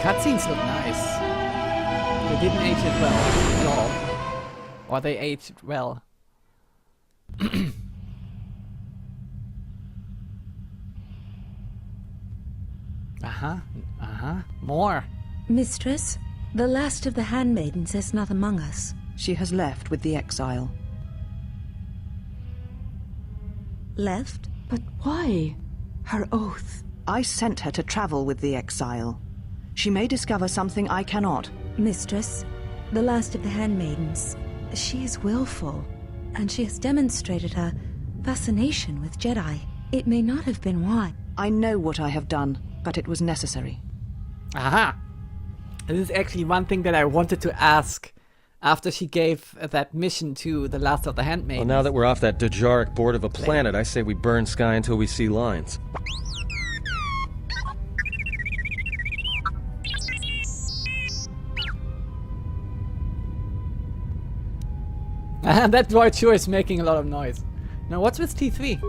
cutscenes look nice. They didn't age it well at all. Or they aged well. More. Mistress, the last of the handmaidens is not among us. She has left with the exile. Left? But why? Her oath. I sent her to travel with the exile. She may discover something I cannot. Mistress, the last of the handmaidens. She is willful, and she has demonstrated her fascination with Jedi. It may not have been why. I know what I have done, but it was necessary. Aha! This is actually one thing that I wanted to ask after she gave that mission to the last of the handmaidens. Well, now that we're off that Dejaric board of a planet, I say we burn sky until we see lines. That droid sure is making a lot of noise. Now what's with T3?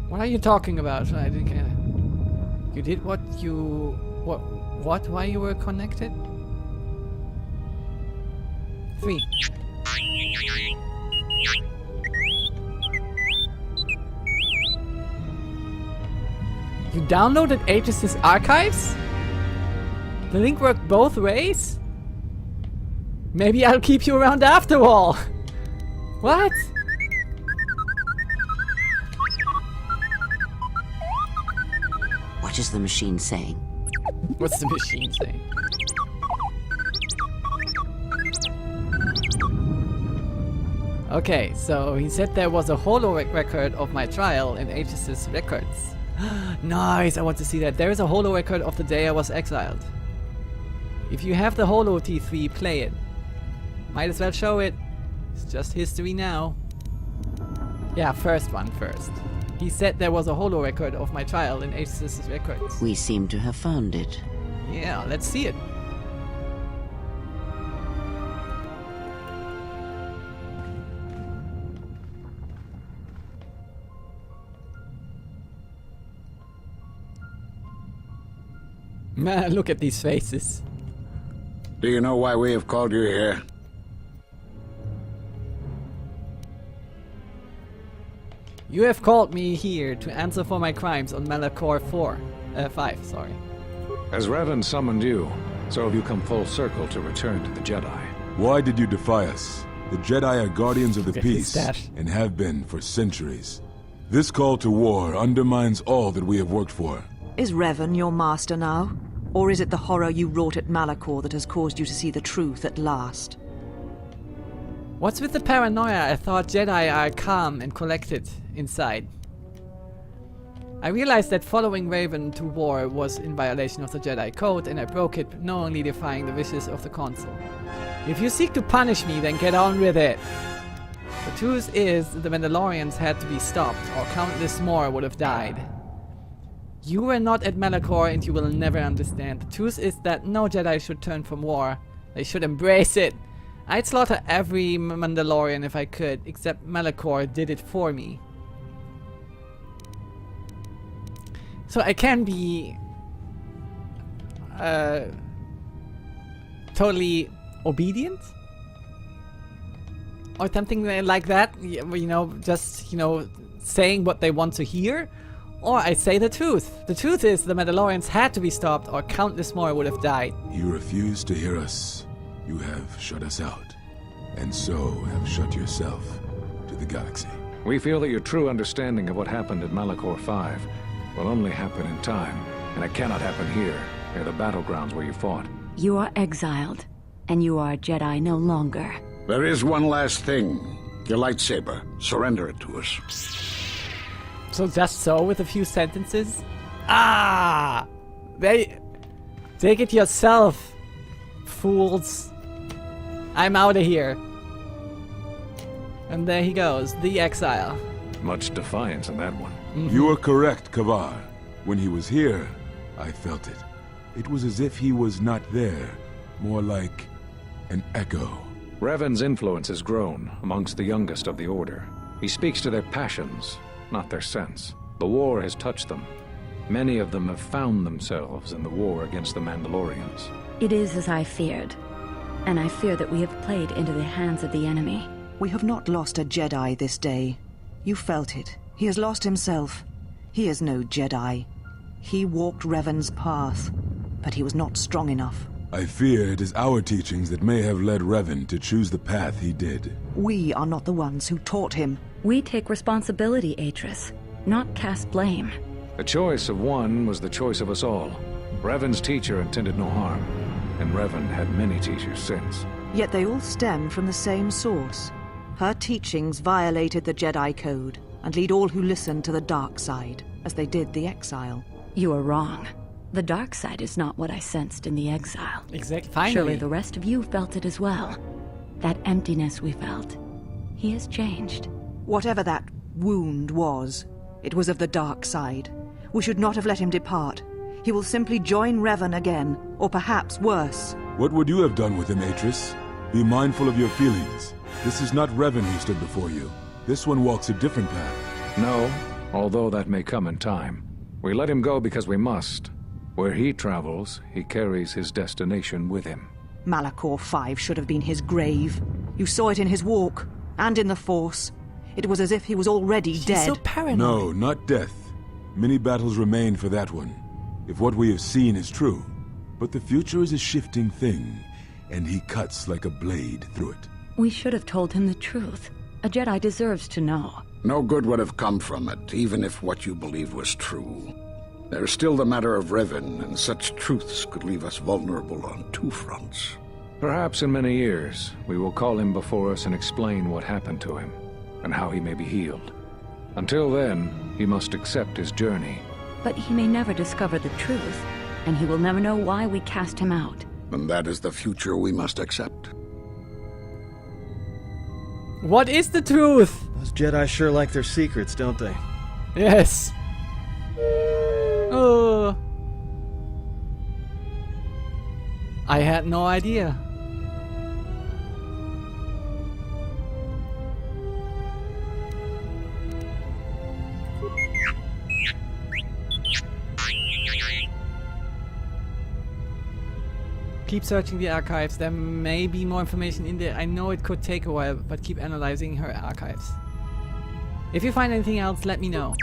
What are you talking about? I didn't get it. You did what you... What? Why you were connected? 3. You downloaded Aegis' archives? The link worked both ways? Maybe I'll keep you around after all. What? What is the machine saying? What's the machine saying? Okay, so he said there was a holo record of my trial in Aegis' records. Nice, I want to see that. There is a holo record of the day I was exiled. If you have the holo T3, play it. Might as well show it. It's just history now. Yeah, first one first. He said there was a holo record of my trial in Aegis' records. We seem to have found it. Yeah, let's see it. Man, look at these faces. Do you know why we have called you here? You have called me here to answer for my crimes on Malachor 5, sorry. As Revan summoned you, so have you come full circle to return to the Jedi. Why did you defy us? The Jedi are guardians of the Look at his peace, stash. and have been for centuries. This call to war undermines all that we have worked for. Is Revan your master now? Or is it the horror you wrought at Malachor that has caused you to see the truth at last? What's with the paranoia? I thought Jedi are calm and collected inside. I realized that following Raven to war was in violation of the Jedi Code, and I broke it, knowingly defying the wishes of the Council. If you seek to punish me, then get on with it. The truth is, the Mandalorians had to be stopped, or countless more would have died. You were not at Malachor, and you will never understand. The truth is that no Jedi should turn from war. They should embrace it. I'd slaughter every Mandalorian if I could, except Malachor did it for me. So I can be totally obedient? Or something like that, you know, just, you know, saying what they want to hear? Or I say the truth. The truth is the Mandalorians had to be stopped, or countless more would have died. You refuse to hear us. You have shut us out, and so have shut yourself to the galaxy. We feel that your true understanding of what happened at Malachor 5 will only happen in time, and it cannot happen here, near the battlegrounds where you fought. You are exiled, and you are a Jedi no longer. There is one last thing. Your lightsaber. Surrender it to us. So just so, with a few sentences? Ah! They... Take it yourself, fools. I'm out of here. And there he goes, the exile. Much defiance in that one. You are correct, Kavar. When he was here, I felt it. It was as if he was not there, more like an echo. Revan's influence has grown amongst the youngest of the Order. He speaks to their passions, not their sense. The war has touched them. Many of them have found themselves in the war against the Mandalorians. It is as I feared, and I fear that we have played into the hands of the enemy. We have not lost a Jedi this day. You felt it. He has lost himself. He is no Jedi. He walked Revan's path, but he was not strong enough. I fear it is our teachings that may have led Revan to choose the path he did. We are not the ones who taught him. We take responsibility, Atris, not cast blame. The choice of one was the choice of us all. Revan's teacher intended no harm, and Revan had many teachers since. Yet they all stem from the same source. Her teachings violated the Jedi Code and lead all who listen to the dark side, as they did the Exile. You are wrong. The dark side is not what I sensed in the exile. Exactly. Finally. Surely the rest of you felt it as well. That emptiness we felt. He has changed. Whatever that wound was, it was of the dark side. We should not have let him depart. He will simply join Revan again, or perhaps worse. What would you have done with him, Atris? Be mindful of your feelings. This is not Revan who stood before you. This one walks a different path. No, although that may come in time. We let him go because we must. Where he travels, he carries his destination with him. Malachor 5 should have been his grave. You saw it in his walk, and in the Force. It was as if he was already He's dead. so paranoid. No, not death. Many battles remain for that one, if what we have seen is true. But the future is a shifting thing, and he cuts like a blade through it. We should have told him the truth. A Jedi deserves to know. No good would have come from it, even if what you believed was true. There's still the matter of Revan, and such truths could leave us vulnerable on two fronts. Perhaps in many years, we will call him before us and explain what happened to him, and how he may be healed. Until then, he must accept his journey. But he may never discover the truth, and he will never know why we cast him out. And that is the future we must accept. What is the truth? Those Jedi sure like their secrets, don't they? Yes. Oh. I had no idea. Keep searching the archives. There may be more information in there. I know it could take a while, but keep analyzing her archives. If you find anything else, let me know.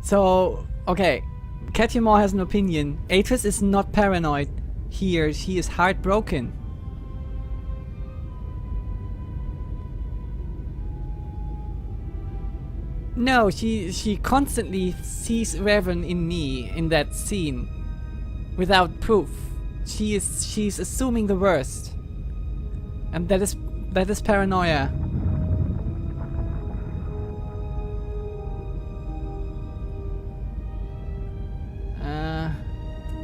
So, okay. Katimor has an opinion. Atris is not paranoid here. She is heartbroken. No, she constantly sees Revan in me in that scene, without proof. She's assuming the worst, and that is paranoia.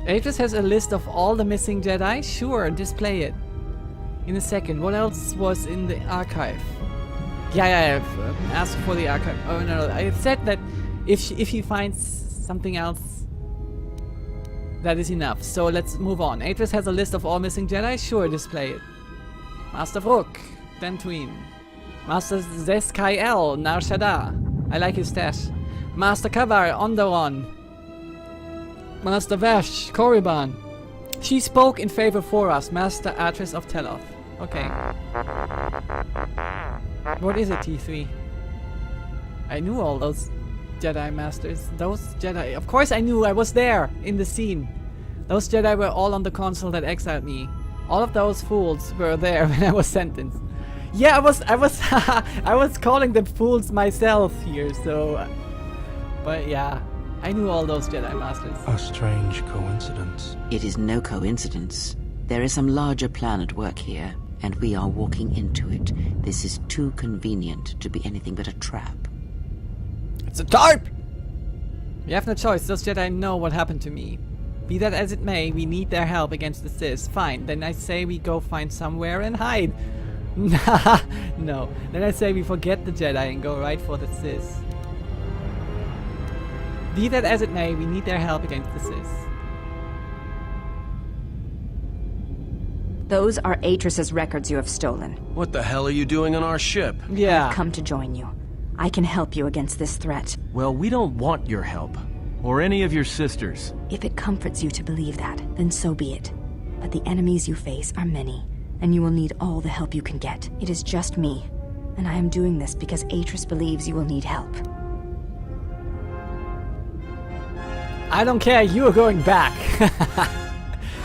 Atris has a list of all the missing Jedi. Sure, display it in a second. What else was in the archive? Yeah, ask for the archive. Oh no, I said that if he finds something else, that is enough. So let's move on. Atris has a list of all missing Jedi. Sure, display it. Master Vrook, Dantooine, Master Zeskael, Nar Shaddaa. I like his stash. Master Kavar, Onderon, Master Vash, Korriban. She spoke in favor for us. Master Atris of Telos. Okay. What is it, T3? I knew all those Jedi Masters. Those Jedi... Of course I knew! I was there! In the scene. Those Jedi were all on the console that exiled me. All of those fools were there when I was sentenced. Yeah, I was I was calling them fools myself here, so... But yeah, I knew all those Jedi Masters. A strange coincidence. It is no coincidence. There is some larger plan at work here, and we are walking into it. This is too convenient to be anything but a trap. It's a tarp! We have no choice. Those Jedi know what happened to me. Be that as it may, we need their help against the Sith. Fine, then I say we go find somewhere and hide. No. Then I say we forget the Jedi and go right for the Sith. Be that as it may, we need their help against the Sith. Those are Atris's records you have stolen. What the hell are you doing on our ship? Yeah. I've come to join you. I can help you against this threat. Well, we don't want your help. Or any of your sisters. If it comforts you to believe that, then so be it. But the enemies you face are many, and you will need all the help you can get. It is just me, and I am doing this because Atris believes you will need help. I don't care, you are going back.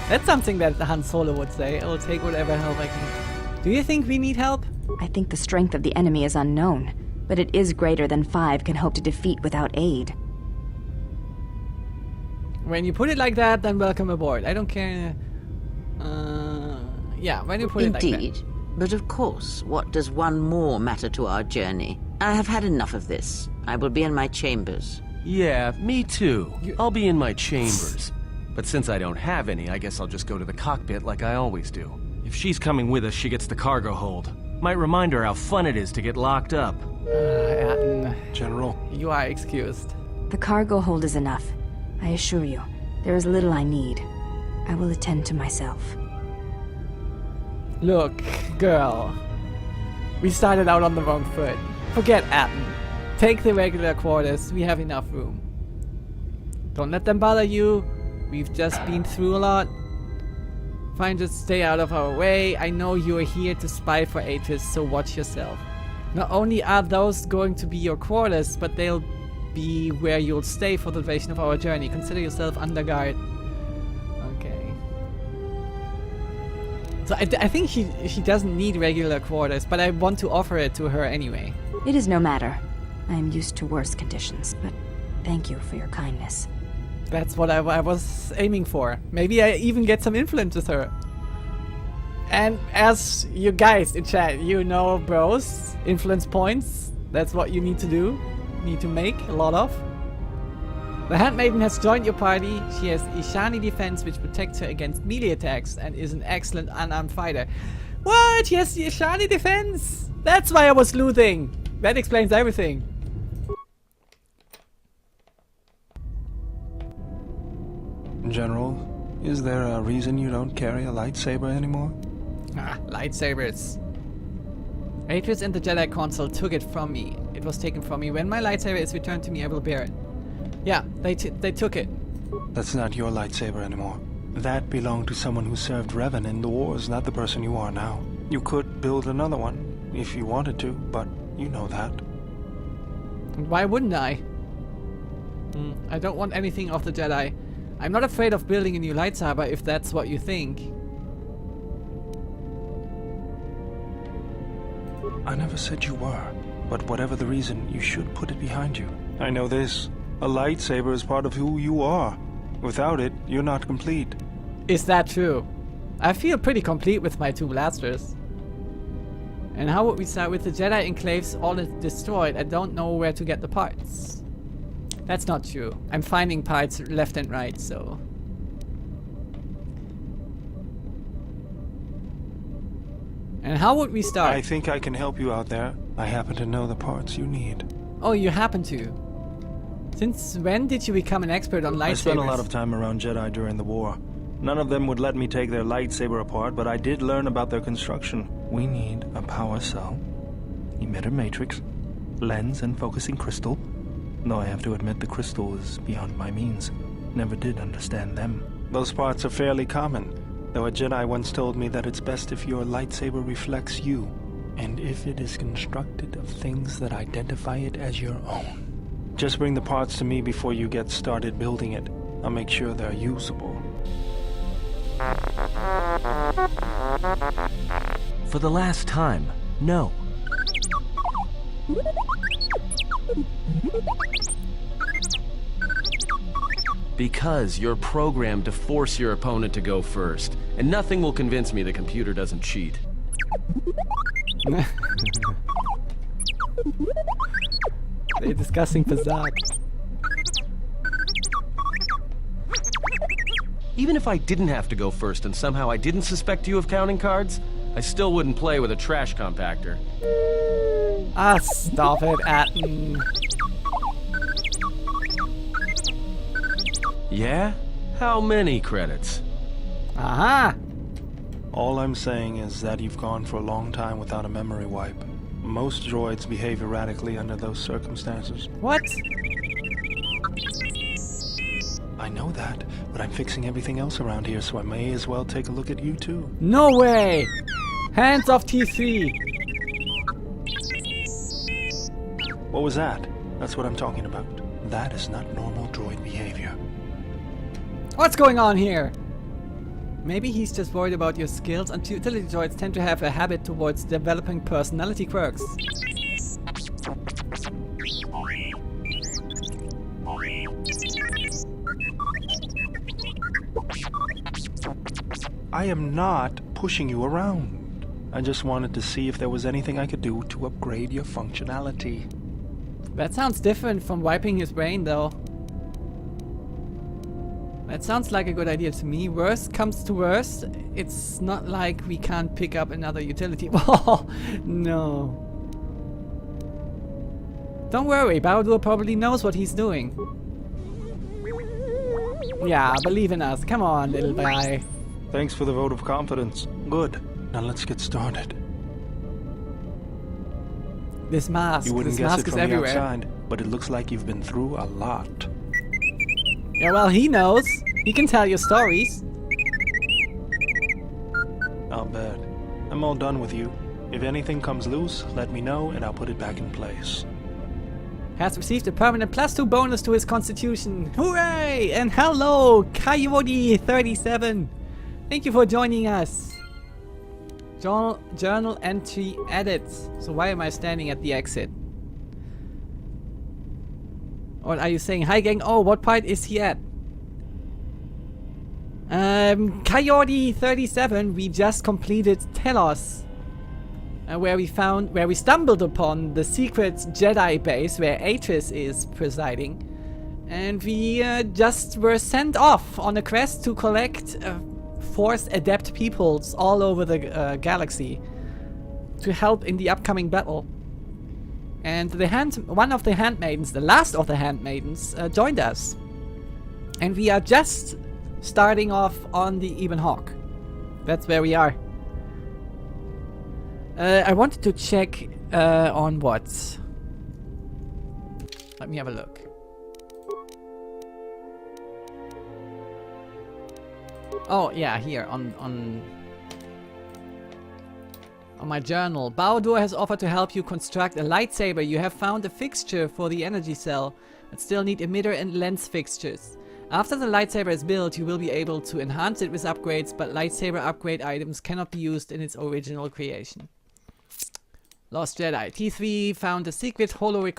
That's something that Han Solo would say. I will take whatever help I can. Do you think we need help? I think the strength of the enemy is unknown, but it is greater than 5 can hope to defeat without aid. When you put it like that, then welcome aboard. I don't care. Yeah, when you put it like that. Indeed. But of course, what does one more matter to our journey? I have had enough of this. I will be in my chambers. Yeah, me too. I'll be in my chambers. But since I don't have any, I guess I'll just go to the cockpit like I always do. If she's coming with us, she gets the cargo hold. Might remind her how fun it is to get locked up. Atten, General. you are excused. The cargo hold is enough. I assure you, there is little I need. I will attend to myself. Look, girl. We started out on the wrong foot. Forget Atten. Take the regular quarters. We have enough room. Don't let them bother you. We've just been through a lot. Fine, just stay out of our way. I know you are here to spy for Atris, so watch yourself. Not only are those going to be your quarters, but they'll be where you'll stay for the duration of our journey. Consider yourself under guard. Okay. So I think she doesn't need regular quarters, but I want to offer it to her anyway. It is no matter. I am used to worse conditions, but thank you for your kindness. That's what I was aiming for. Maybe I even get some influence with her. And as you guys in chat, you know, bros, influence points. That's what you need to do. Need to make a lot of. The Handmaiden has joined your party. She has Ishani defense, which protects her against melee attacks and is an excellent unarmed fighter. What? She has the Ishani defense? That's why I was looting. That explains everything. General, is there a reason you don't carry a lightsaber anymore? Ah, lightsabers. Atris and the Jedi Council took it from me. It was taken from me. When my lightsaber is returned to me, I will bear it. Yeah, they took it. That's not your lightsaber anymore. That belonged to someone who served Revan in the wars, not the person you are now. You could build another one, if you wanted to, but you know that. And why wouldn't I? I don't want anything of the Jedi. I'm not afraid of building a new lightsaber if that's what you think. I never said you were, but whatever the reason, you should put it behind you. I know this. A lightsaber is part of who you are. Without it, you're not complete. Is that true? I feel pretty complete with my 2 blasters. And how would we start with the Jedi enclaves all destroyed? I don't know where to get the parts. That's not true. I'm finding parts left and right, so... And how would we start? I think I can help you out there. I happen to know the parts you need. Oh, you happen to? Since when did you become an expert on lightsabers? I spent a lot of time around Jedi during the war. None of them would let me take their lightsaber apart, but I did learn about their construction. We need a power cell, emitter matrix, lens and focusing crystal. Though I have to admit the crystal is beyond my means. Never did understand them. Those parts are fairly common, though a Jedi once told me that it's best if your lightsaber reflects you, and if it is constructed of things that identify it as your own. Just bring the parts to me before you get started building it. I'll make sure they're usable. For the last time, no. Because you're programmed to force your opponent to go first, and nothing will convince me the computer doesn't cheat. They're discussing Bazak. Even if I didn't have to go first and somehow I didn't suspect you of counting cards, I still wouldn't play with a trash compactor. Ah, stop it, Atten. Yeah? How many credits? Aha! All I'm saying is that you've gone for a long time without a memory wipe. Most droids behave erratically under those circumstances. What? I know that, but I'm fixing everything else around here, so I may as well take a look at you too. No way! Hands off T3! What was that? That's what I'm talking about. That is not normal droid behavior. What's going on here? Maybe he's just worried about your skills, and utility droids tend to have a habit towards developing personality quirks. I am not pushing you around. I just wanted to see if there was anything I could do to upgrade your functionality. That sounds different from wiping his brain, though. That sounds like a good idea to me. Worst comes to worst, it's not like we can't pick up another utility. Oh, no. Don't worry, Baldur probably knows what he's doing. Yeah, believe in us. Come on, little guy. Thanks for the vote of confidence. Good. Now let's get started. This mask, You wouldn't this guess mask it is from the everywhere. outside, but it looks like you've been through a lot. Yeah, well, he knows. He can tell you stories. I'll bet. I'm all done with you. If anything comes loose, let me know and I'll put it back in place. Has received a permanent +2 bonus to his constitution. Hooray! And hello, KotoR Thank you for joining us. Journal entry edit. So why am I standing at the exit? What are you saying? Hi gang, oh, what part is he at? KotoR we just completed Telos. Where we stumbled upon the secret Jedi base where Atris is presiding. And we just were sent off on a quest to collect Force adept peoples all over the galaxy to help in the upcoming battle. And one of the handmaidens, the last of the handmaidens, joined us. And we are just starting off on the Ebon Hawk. That's where we are. I wanted to check on what? Let me have a look. Oh yeah, here on my journal. Baldur has offered to help you construct a lightsaber. You have found a fixture for the energy cell, but still need emitter and lens fixtures. After the lightsaber is built, you will be able to enhance it with upgrades, but lightsaber upgrade items cannot be used in its original creation. Lost Jedi. T3 found a secret holo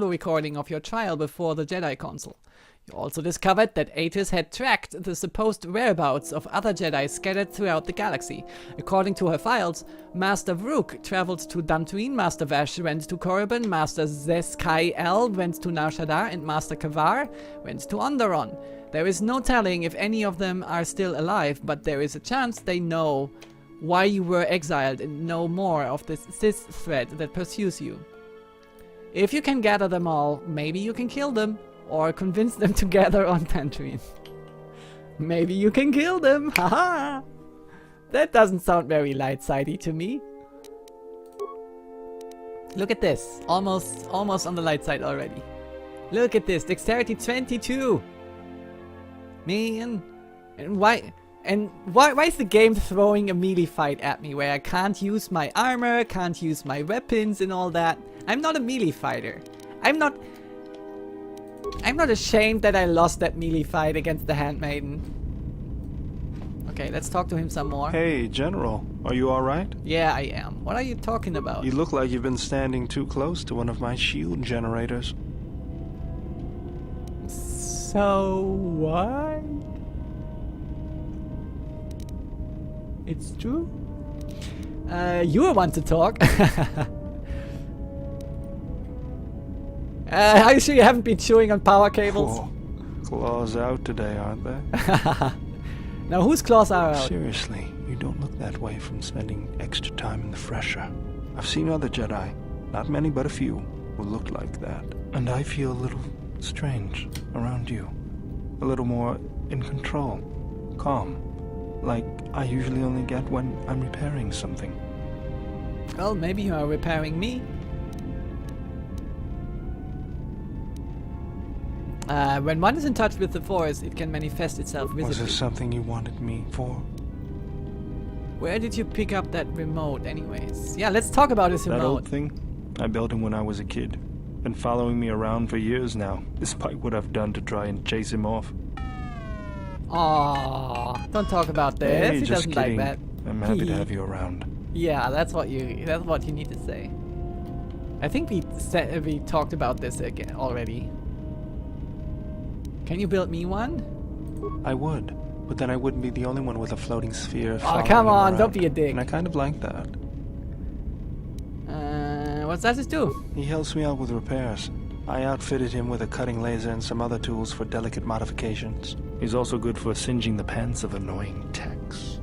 recording of your trial before the Jedi Council. You also discovered that Atris had tracked the supposed whereabouts of other Jedi scattered throughout the galaxy. According to her files, Master Vrook traveled to Dantooine, Master Vash went to Korriban, Master Zeskai went to Nar Shaddaa, and Master Kavar went to Onderon. There is no telling if any of them are still alive, but there is a chance they know why you were exiled and know more of this Sith threat that pursues you. If you can gather them all, maybe you can kill them. Or convince them to gather on Dantooine. Maybe you can kill them! Haha! That doesn't sound very light-sidey to me. Look at this. Almost on the light side already. Look at this. Dexterity 22! Man. And why is the game throwing a melee fight at me where I can't use my armor, can't use my weapons and all that? I'm not a melee fighter. I'm not ashamed that I lost that melee fight against the handmaiden. Okay, let's talk to him some more. Hey, General. Are you alright? Yeah, I am. What are you talking about? You look like you've been standing too close to one of my shield generators. So what? It's true? You want to talk? Are you sure you haven't been chewing on power cables? Whoa. Claws out today, aren't they? Now whose claws are out? Seriously, you don't look that way from spending extra time in the fresher. I've seen other Jedi, not many but a few, who look like that. And I feel a little strange around you. A little more in control, calm, like I usually only get when I'm repairing something. Well, maybe you are repairing me. When one is in touch with the Force, it can manifest itself visibly. Was this something you wanted me for? Where did you pick up that remote anyways? Yeah, let's talk about this remote. That old thing? I built him when I was a kid. Been following me around for years now, despite what I've done to try and chase him off. Aww, don't talk about this. Hey, He just doesn't kidding. like that. I'm happy to have you around. Yeah, that's what you need to say. I think we talked about this again already. Can you build me one? I would, but then I wouldn't be the only one with a floating sphere. Oh, come on, don't be a dick. And I kind of like that. What does this do? He helps me out with repairs. I outfitted him with a cutting laser and some other tools for delicate modifications. He's also good for singeing the pants of annoying techs.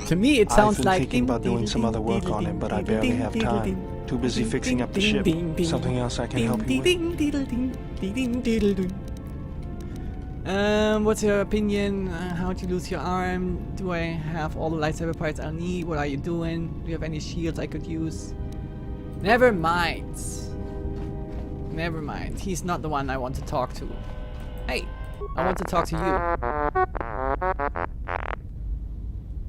To me, it sounds like... I've been thinking about doing some other work on him, but I barely have time. Too busy fixing up the ship. Something else I can help you with? What's your opinion? How'd you lose your arm? Do I have all the lightsaber parts I need? What are you doing? Do you have any shields I could use? Never mind. Never mind. He's not the one I want to talk to. Hey, I want to talk to you.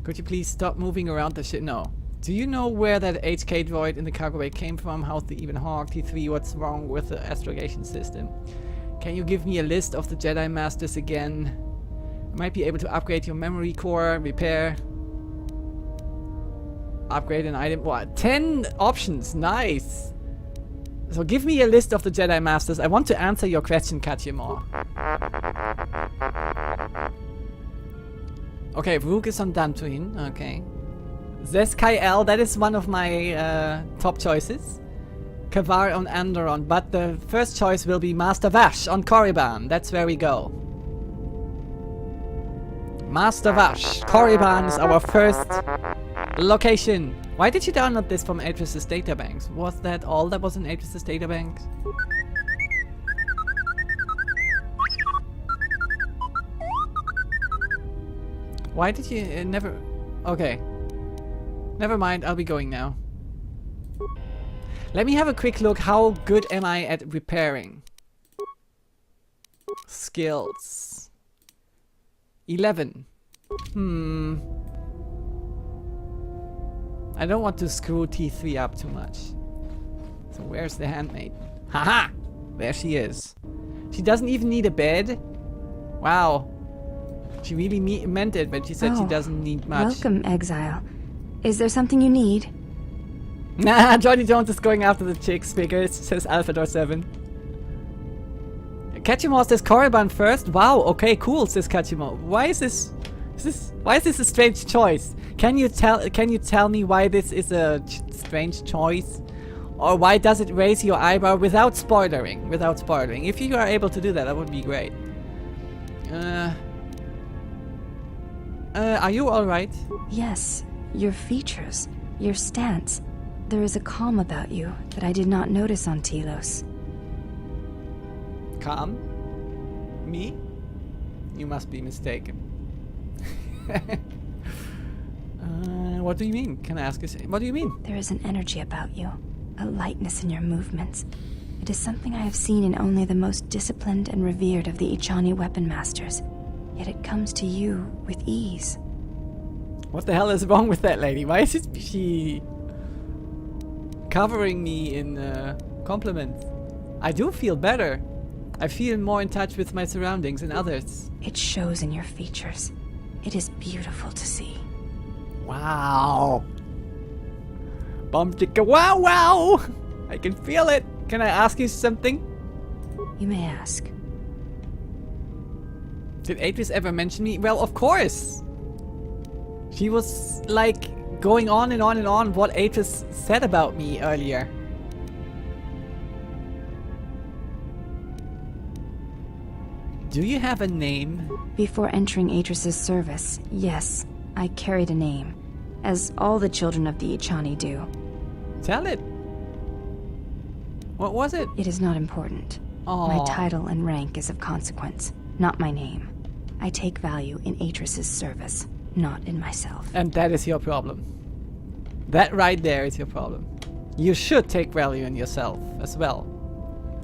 Could you please stop moving around the ship? No. Do you know where that HK droid in the cargo bay came from? How's the even Hawk T3? What's wrong with the astrogation system? Can you give me a list of the Jedi Masters again? I might be able to upgrade your memory core, repair, upgrade an item. What? 10 options. Nice. So give me a list of the Jedi Masters. I want to answer your question, KotoR. Okay, Rook is on Dantooine. Okay. Zes-Kai-El, that is one of my top choices. Kavar on Anderon, but the first choice will be Master Vash on Korriban. That's where we go. Master Vash. Korriban is our first location. Why did you download this from Atris's databanks? Was that all that was in Atris's databanks? Why did you never... Okay. Never mind, I'll be going now. Let me have a quick look. How good am I at repairing? Skills. 11. I don't want to screw T3 up too much. So where's the handmaid? Haha! There she is. She doesn't even need a bed. Wow. She really meant it when she said she doesn't need much. Welcome, Exile. Is there something you need? Nah, Johnny Jones is going after the chicks figures, says Alphador 7. KotoR says Korriban first. Wow, okay, cool, says KotoR. Why is this a strange choice? Can you tell me why this is a strange choice? Or why does it raise your eyebrow without spoiling? If you are able to do that, that would be great. Are you alright? Yes, your features, your stance. There is a calm about you that I did not notice on Telos. Calm? Me? You must be mistaken. What do you mean? Can I ask you? What do you mean? There is an energy about you, a lightness in your movements. It is something I have seen in only the most disciplined and revered of the Ichani weapon masters. Yet it comes to you with ease. What the hell is wrong with that lady? Why is she covering me in compliments? I do feel better. I feel more in touch with my surroundings and others. It shows in your features. It is beautiful to see. Wow. Bum chicka wow wow. I can feel it. Can I ask you something? You may ask. Did Atris ever mention me? Well, of course. She was like going on and on and on what Atris said about me earlier. Do you have a name? Before entering Atris's service, yes, I carried a name, as all the children of the Ichani do. Tell it. What was it? It is not important. My Aw. title and rank is of consequence, not my name. I take value in Atris's service, not in myself. And that is your problem. That right there is your problem. You should take value in yourself as well.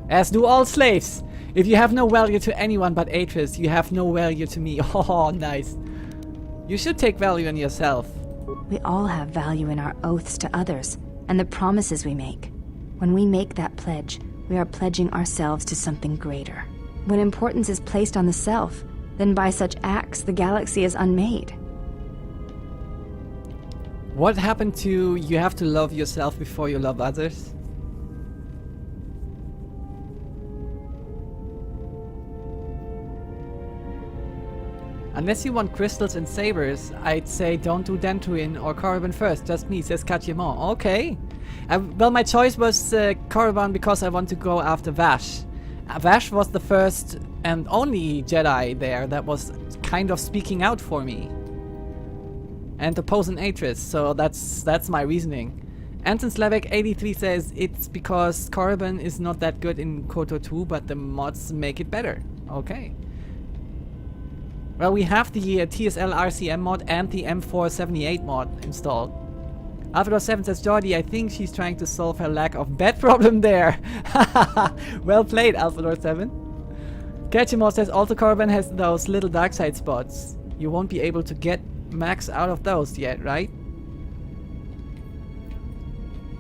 As do all slaves. If you have no value to anyone but Atris, you have no value to me. Oh, nice. You should take value in yourself. We all have value in our oaths to others, and the promises we make. When we make that pledge, we are pledging ourselves to something greater. When importance is placed on the self, then by such acts the galaxy is unmade. What happened to you have to love yourself before you love others? Unless you want crystals and sabers, I'd say don't do Dentruin or Korriban first. Just me, says Kachimon. Okay. Well, my choice was Korriban because I want to go after Vash. Vash was the first and only Jedi there that was kind of speaking out for me. And opposing Atris, so that's my reasoning. Anton Slavik 83 says it's because Korriban is not that good in KotoR 2, but the mods make it better. Okay. Well, we have the TSL RCM mod and the M478 mod installed. Alpha.7 says, Jordi, I think she's trying to solve her lack of bed problem there. Well played, Alpha.7. Ketchimore says, also Korriban has those little dark side spots. You won't be able to get max out of those yet, right?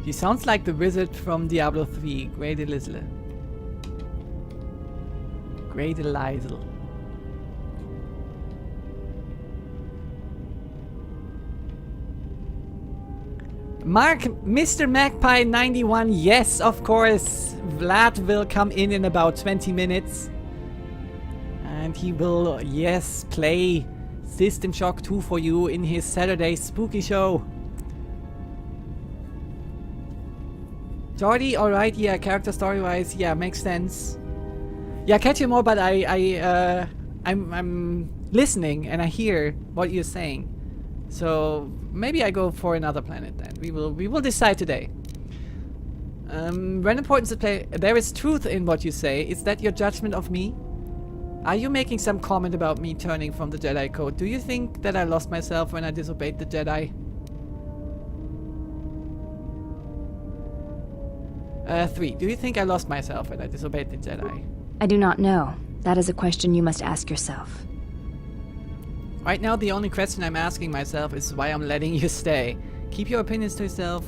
He sounds like the wizard from Diablo 3, Grey Delisle. Grey Delisle. Mark, Mr. Magpie 91, yes, of course. Vlad will come in about 20 minutes. And he will, yes, play System Shock 2 for you in his Saturday spooky show. Jordi, alright, yeah, character story-wise, yeah, makes sense. Yeah, catch you more, but I'm listening and I hear what you're saying. So maybe I go for another planet then. We will decide today. When importance to play, there is truth in what you say. Is that your judgment of me? Are you making some comment about me turning from the Jedi Code? Do you think that I lost myself when I disobeyed the Jedi? 3. Do you think I lost myself when I disobeyed the Jedi? I do not know. That is a question you must ask yourself. Right now, the only question I'm asking myself is why I'm letting you stay. Keep your opinions to yourself,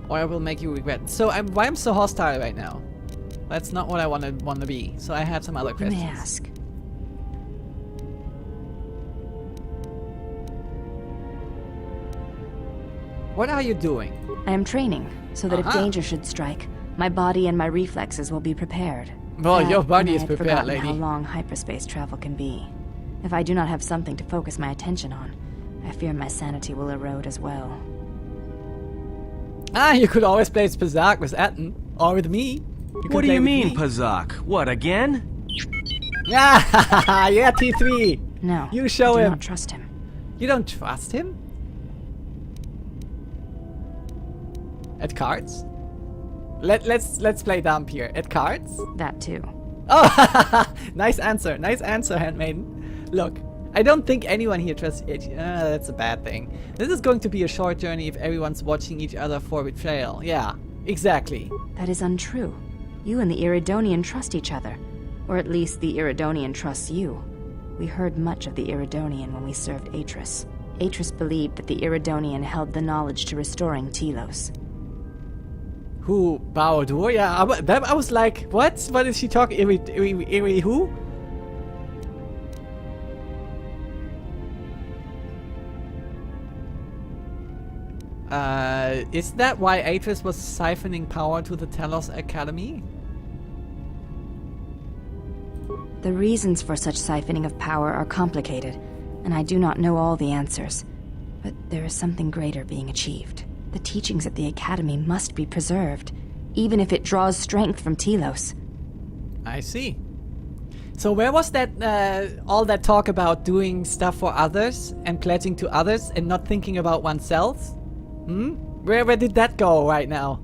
or I will make you regret. So, why I'm so hostile right now? That's not what I want to be. So, I had some other questions. You may ask. What are you doing? I am training, so that if danger should strike, my body and my reflexes will be prepared. Well, your body is prepared, lady. How long hyperspace travel can be. If I do not have something to focus my attention on, I fear my sanity will erode as well. Ah, you could always play Pazak with Atten, or with me. What do you mean, Pazak? What, again? Yeah, yeah, T3. No, you show I do him. not trust him. You don't trust him? At cards? Let's play dump here. At cards? That too. Oh, nice answer, handmaiden. Look, I don't think anyone here trusts each. That's a bad thing. This is going to be a short journey if everyone's watching each other for betrayal. Yeah, exactly. That is untrue. You and the Iridonian trust each other. Or at least the Iridonian trusts you. We heard much of the Iridonian when we served Atris. Atris believed that the Iridonian held the knowledge to restoring Telos. Who? Bao-Dur? Yeah, I was like, what? What is she talking? Iri who? Is that why Atris was siphoning power to the Telos Academy? The reasons for such siphoning of power are complicated, and I do not know all the answers. But there is something greater being achieved. The teachings at the Academy must be preserved, even if it draws strength from Telos. I see. So where was that, all that talk about doing stuff for others and pledging to others and not thinking about oneself? Where did that go right now?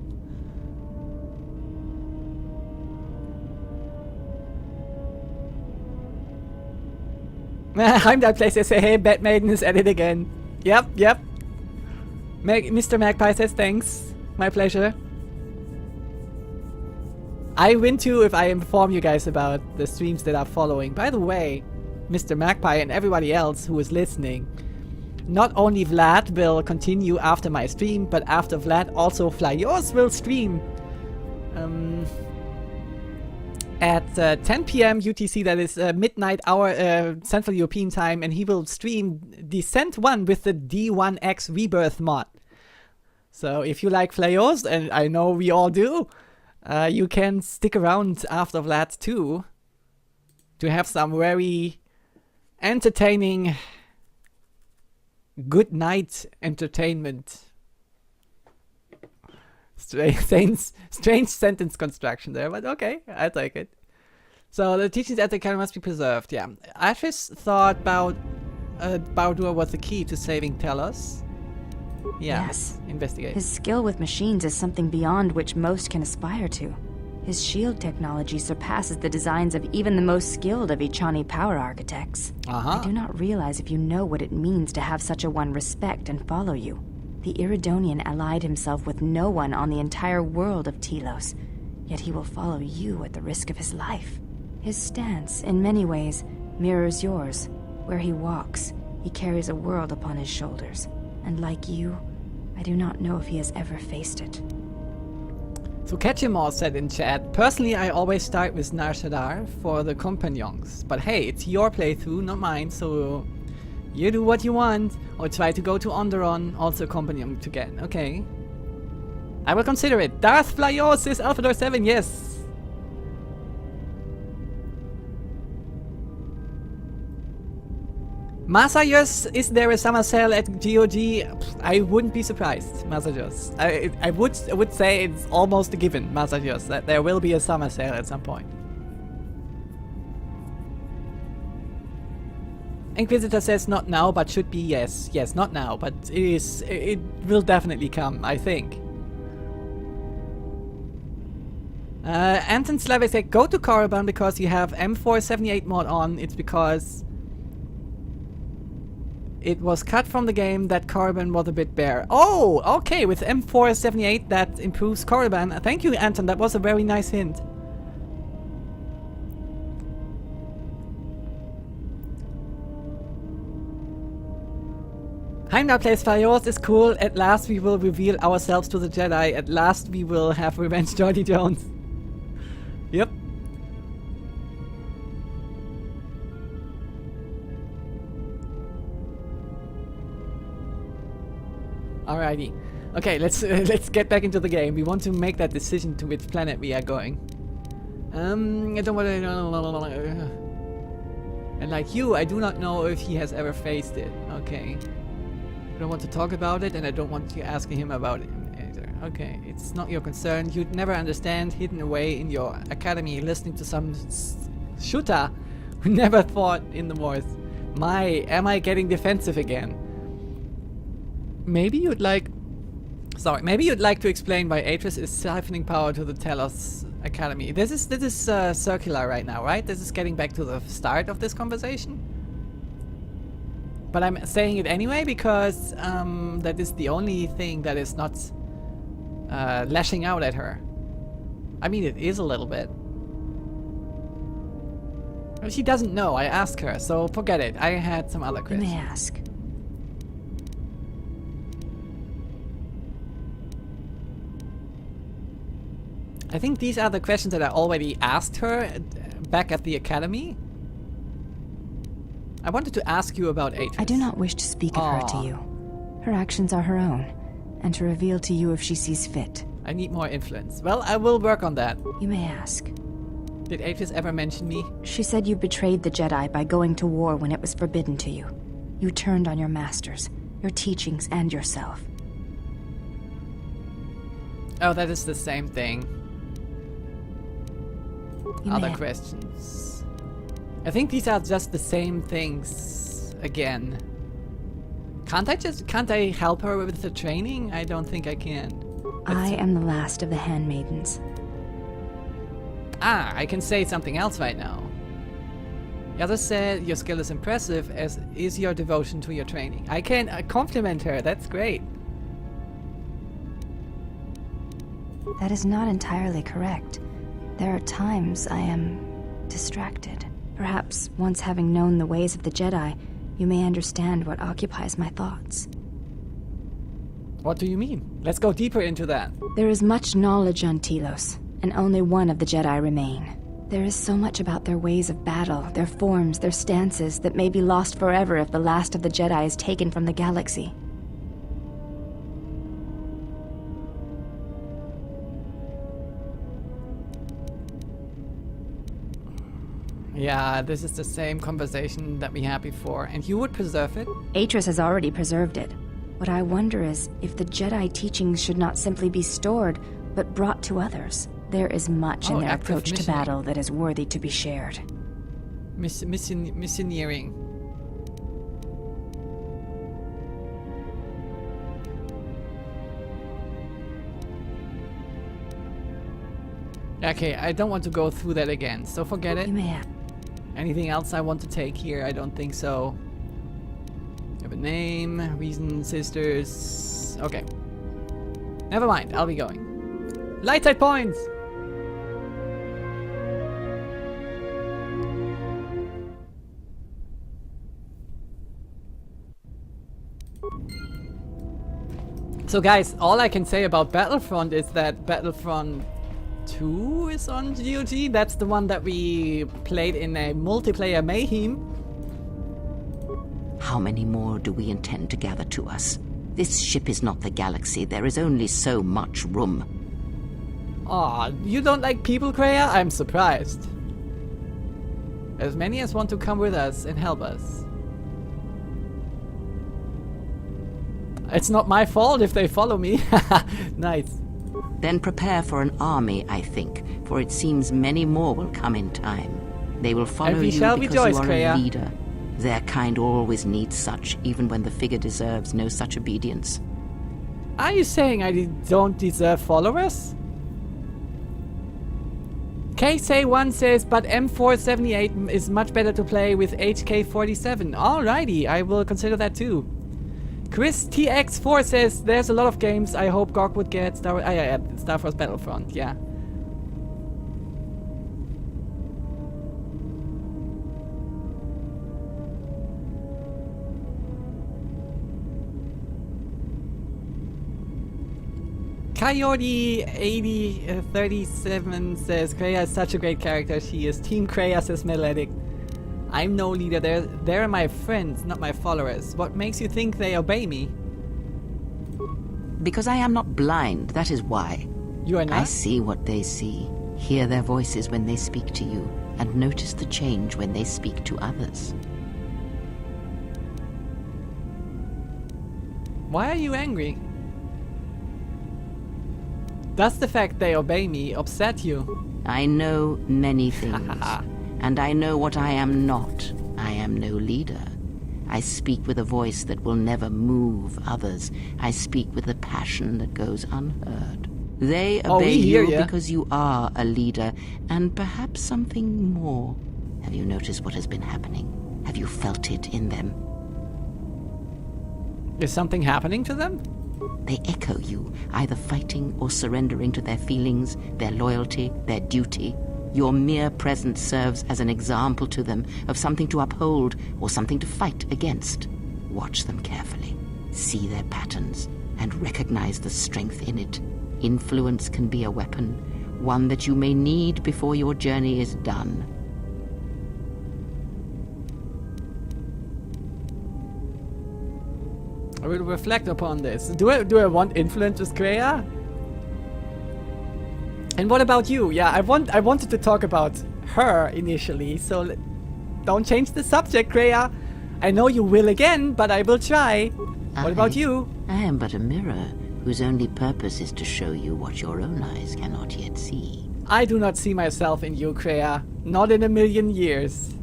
Heimdall plays says, hey, Bat Maiden is at it again. Yep. Mr. Magpie says thanks. My pleasure. I win too if I inform you guys about the streams that are following. By the way, Mr. Magpie and everybody else who is listening, not only Vlad will continue after my stream, but after Vlad also Flyos will stream. At 10 PM UTC, that is midnight hour Central European time, and he will stream Descent 1 with the D1X Rebirth mod. So if you like Flayos, and I know we all do, you can stick around after Vlad too to have some very entertaining good night entertainment. Strange sentence construction there, but okay, I take it. So the teachings at the academy must be preserved, yeah. Atris thought Baldur was the key to saving Telos. Yeah, yes. Investigate. His skill with machines is something beyond which most can aspire to. His shield technology surpasses the designs of even the most skilled of Ichani power architects. I do not realize if you know what it means to have such a one respect and follow you. The Iridonian allied himself with no one on the entire world of Telos, yet he will follow you at the risk of his life. His stance, in many ways, mirrors yours. Where he walks, he carries a world upon his shoulders. And like you, I do not know if he has ever faced it. So Ketchimore said in chat, personally I always start with Nar Shaddaa for the companions. But hey, it's your playthrough, not mine, so you do what you want. Or try to go to Onderon, also companion to get. Okay. I will consider it. Darth Flyos is Alphador 7, yes. Masayos, is there a summer sale at GOG? I wouldn't be surprised, Masayos. I would say it's almost a given, Masayos, that there will be a summer sale at some point. Inquisitor says not now, but should be yes. Yes, not now, but it will definitely come, I think. Anton Slavic said, go to Korriban because you have M478 mod on. It's because it was cut from the game that Korriban was a bit bare. Oh, okay, with M478 that improves Korriban. Thank you, Anton, that was a very nice hint. Heimdall plays Flyos is cool. At last we will reveal ourselves to the Jedi. At last we will have revenge Jordy Jones. Yep. Alrighty. Okay, let's get back into the game. We want to make that decision to which planet we are going. I don't want to. And like you, I do not know if he has ever faced it. Okay. I don't want to talk about it, and I don't want you asking him about it either. Okay, it's not your concern. You'd never understand, hidden away in your academy, listening to some shooter who never fought in the wars. Am I getting defensive again? Maybe you'd like to explain why Atris is siphoning power to the Telos Academy. This is circular right now, right? This is getting back to the start of this conversation. But I'm saying it anyway because that is the only thing that is not lashing out at her. I mean, it is a little bit. She doesn't know. I asked her, so forget it. I had some other questions. You may ask. I think these are the questions that I already asked her back at the academy. I wanted to ask you about Atris. I do not wish to speak of her to you. Her actions are her own, and to reveal to you if she sees fit. I need more influence. Well, I will work on that. You may ask. Did Atris ever mention me? She said you betrayed the Jedi by going to war when it was forbidden to you. You turned on your masters, your teachings, and yourself. Oh, that is the same thing. Other questions. I think these are just the same things again. Can't I help her with the training? I don't think I can. I am the last of the handmaidens. I can say something else right now. The other said your skill is impressive, as is your devotion to your training. I can compliment her, that's great. That is not entirely correct. There are times I am distracted. Perhaps once having known the ways of the Jedi, you may understand what occupies my thoughts. What do you mean? Let's go deeper into that. There is much knowledge on Telos, and only one of the Jedi remain. There is so much about their ways of battle, their forms, their stances, that may be lost forever if the last of the Jedi is taken from the galaxy. Yeah, this is the same conversation that we had before, and you would preserve it? Atris has already preserved it. What I wonder is if the Jedi teachings should not simply be stored, but brought to others. There is much in their approach to battle that is worthy to be shared. Missioneering. Okay, I don't want to go through that again, so forget it. You may have. Anything else I want to take here? I don't think so. Have a name, reason, sisters. Okay. Never mind, I'll be going. Light side points! So guys, all I can say about Battlefront is that Battlefront 2 is on GOG. That's the one that we played in a multiplayer mayhem. How many more do we intend to gather to us? This ship is not the galaxy. There is only so much room. Aw, you don't like people, Kreia? I'm surprised. As many as want to come with us and help us. It's not my fault if they follow me. Nice. Then prepare for an army, I think, for it seems many more will come in time. They will follow you because you are a leader. Their kind always needs such, even when the figure deserves no such obedience. Are you saying I don't deserve followers? KSay1 says, but M478 is much better to play with HK47. Alrighty, I will consider that too. Chris TX4 says, there's a lot of games I hope GOG would get. Star Force Battlefront, yeah. Coyote8037 says, Kreia is such a great character. She is Team Kreia, says Melodic. I'm no leader. They're my friends, not my followers. What makes you think they obey me? Because I am not blind, that is why. You are not? I see what they see, hear their voices when they speak to you, and notice the change when they speak to others. Why are you angry? Does the fact they obey me upset you? I know many things. And I know what I am not. I am no leader. I speak with a voice that will never move others. I speak with a passion that goes unheard. They obey you because you are a leader, and perhaps something more. Have you noticed what has been happening? Have you felt it in them? Is something happening to them? They echo you, either fighting or surrendering to their feelings, their loyalty, their duty. Your mere presence serves as an example to them of something to uphold or something to fight against. Watch them carefully, see their patterns, and recognize the strength in it. Influence can be a weapon, one that you may need before your journey is done. I will reflect upon this. Do I want influence with Kreia? And what about you? Yeah, I wanted to talk about her initially, so don't change the subject, Kreia. I know you will again, but I will try. What about you? I am but a mirror, whose only purpose is to show you what your own eyes cannot yet see. I do not see myself in you, Kreia. Not in a million years.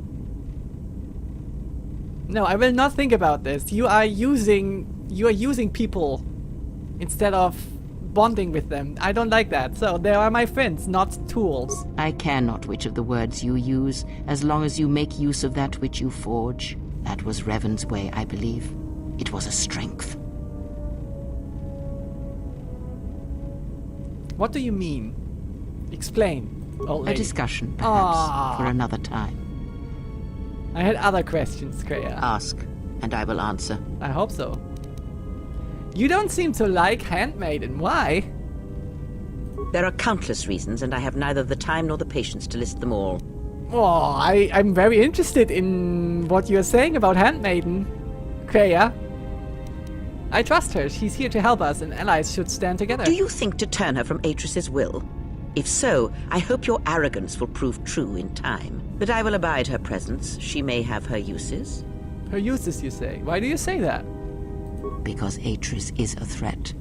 No, I will not think about this. You are using people instead of bonding with them. I don't like that. So they are my friends, not tools. I care not which of the words you use, as long as you make use of that which you forge. That was Revan's way, I believe. It was a strength. What do you mean? Explain, old A lady. discussion, perhaps, Ah. for another time. I had other questions, Kreia. Ask, and I will answer. I hope so. You don't seem to like Handmaiden. Why? There are countless reasons, and I have neither the time nor the patience to list them all. Oh, I'm very interested in what you're saying about Handmaiden, Kreia. I trust her. She's here to help us, and allies should stand together. Do you think to turn her from Atris's will? If so, I hope your arrogance will prove true in time. But I will abide her presence. She may have her uses. Her uses, you say? Why do you say that? Because Atris is a threat,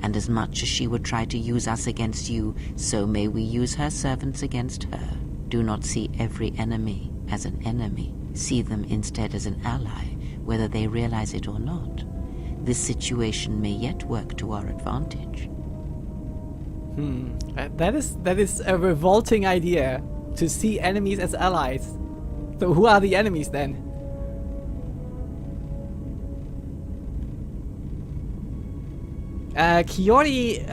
and as much as she would try to use us against you, so may we use her servants against her. Do not see every enemy as an enemy. See them instead as an ally, whether they realize it or not. This situation may yet work to our advantage. That is a revolting idea, to see enemies as allies. So who are the enemies then? Kiori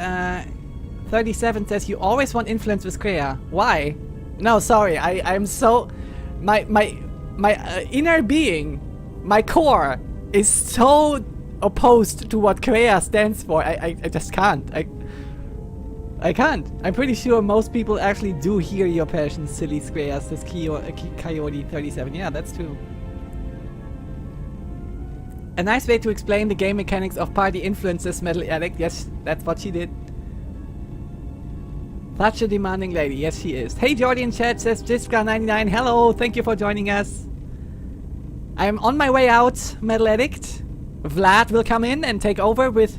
37 says you always want influence with Kreia. Why? No, sorry. I'm so my inner being, my core is so opposed to what Kreia stands for. I just can't. I can't. I'm pretty sure most people actually do hear your passion, silly Kreia, says Coyote 37. Yeah, that's true. A nice way to explain the game mechanics of party influences, Metal Addict. Yes, that's what she did. Such a demanding lady. Yes, she is. Hey, Jordi in chat, says Jiska99. Hello, thank you for joining us. I'm on my way out, Metal Addict. Vlad will come in and take over with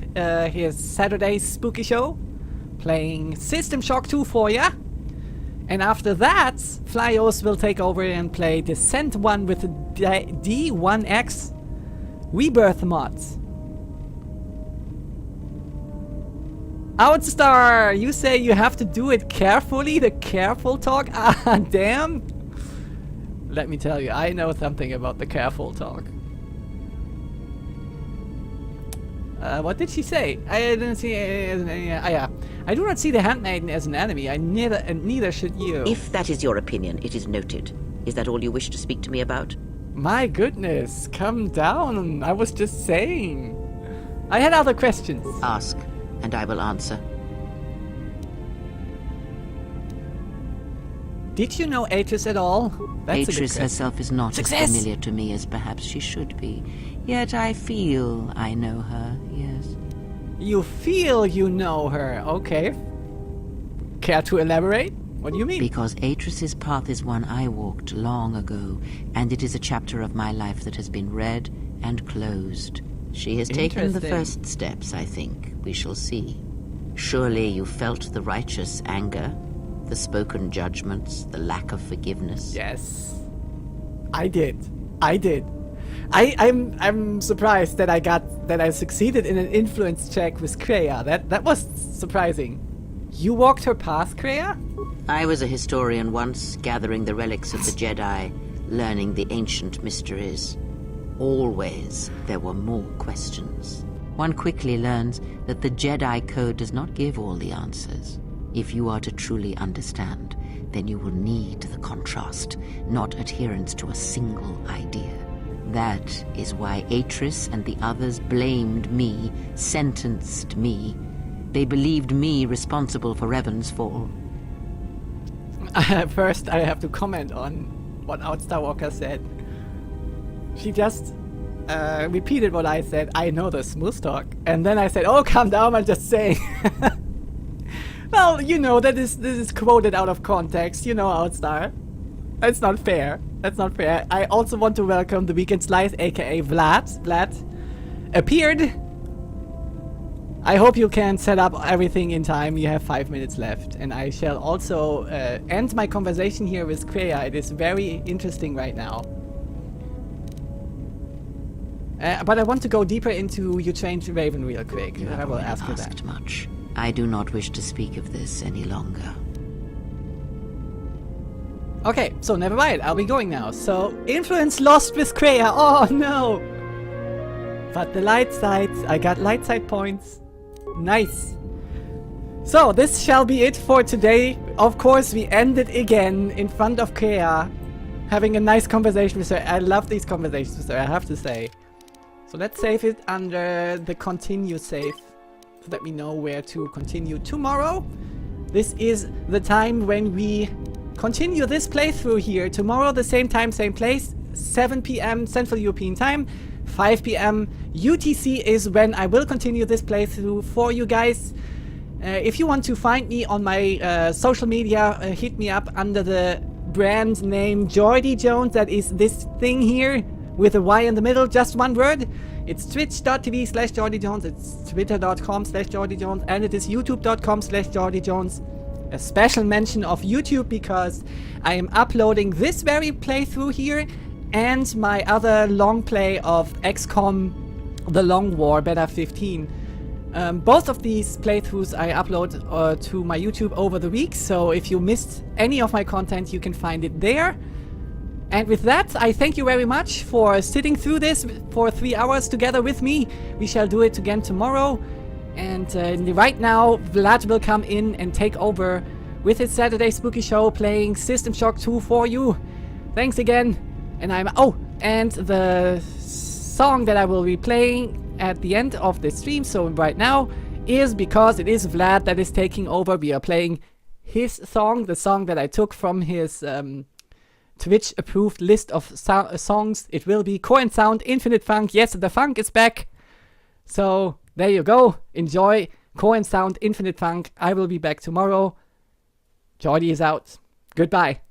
his Saturday spooky show, playing System Shock 2 for ya. And after that, Flyos will take over and play Descent 1 with the D1X Rebirth mods. Outstar, you say you have to do it carefully, the careful talk? Ah, damn. Let me tell you, I know something about the careful talk. What did she say? I didn't see. Yeah. I do not see the Handmaiden as an enemy. Neither should you. If that is your opinion, it is noted. Is that all you wish to speak to me about? My goodness, calm down. I was just saying. I had other questions. Ask, and I will answer. Did you know Atris at all? That's Atris herself is not as familiar to me as perhaps she should be. Yet I feel I know her, yes. You feel you know her, okay. Care to elaborate? What do you mean? Because Atris's path is one I walked long ago, and it is a chapter of my life that has been read and closed. She has taken the first steps, I think. We shall see. Surely you felt the righteous anger, the spoken judgments, the lack of forgiveness. Yes. I did. I'm surprised that I succeeded in an influence check with Kreia. That was surprising. You walked her path, Kreia? I was a historian once, gathering the relics of the Jedi, learning the ancient mysteries. Always there were more questions. One quickly learns that the Jedi Code does not give all the answers. If you are to truly understand, then you will need the contrast, not adherence to a single idea. That is why Atris and the others blamed me, sentenced me. They believed me responsible for Revan's fall. First, I have to comment on what Outstar Walker said. She just repeated what I said. I know the smooth talk. And then I said, oh, calm down, I'm just saying. Well, you know, this is quoted out of context. You know, Outstar. That's not fair. That's not fair. I also want to welcome the Weekend Slice, aka Vlad. Vlad appeared. I hope you can set up everything in time. You have 5 minutes left. And I shall also end my conversation here with Kreia. It is very interesting right now. But I want to go deeper into you trained Raven real quick. You I will ask her that. Much. I do not wish to speak of this any longer. Okay, so never mind, I'll be going now. So, influence lost with Kreia. Oh no! But the light sides, I got light side points. Nice. So, this shall be it for today. Of course, we ended again in front of Kreia, having a nice conversation with her. I love these conversations with her, I have to say. So let's save it under the continue save, so that we know where to continue tomorrow. This is the time when we continue this playthrough here. Tomorrow, the same time, same place, 7 p.m. Central European Time, 5 p.m. UTC is when I will continue this playthrough for you guys. If you want to find me on my social media, hit me up under the brand name Jordy Jones. That is this thing here with a Y in the middle, just one word. It's twitch.tv/JordyJones, it's twitter.com/JordyJones, and it is youtube.com/JordyJones. A special mention of YouTube because I am uploading this very playthrough here and my other long play of XCOM The Long War Beta 15. Both of these playthroughs I upload to my YouTube over the week, so if you missed any of my content, you can find it there. And with that, I thank you very much for sitting through this for 3 hours together with me. We shall do it again tomorrow. And right now, Vlad will come in and take over with his Saturday Spooky Show, playing System Shock 2 for you. Thanks again. And and the song that I will be playing at the end of the stream, so right now, is because it is Vlad that is taking over. We are playing his song, the song that I took from his Twitch approved list of songs. It will be Core and Sound Infinite Funk. Yes, the funk is back. So there you go. Enjoy Core and Sound Infinite Funk. I will be back tomorrow. Jordy is out. Goodbye.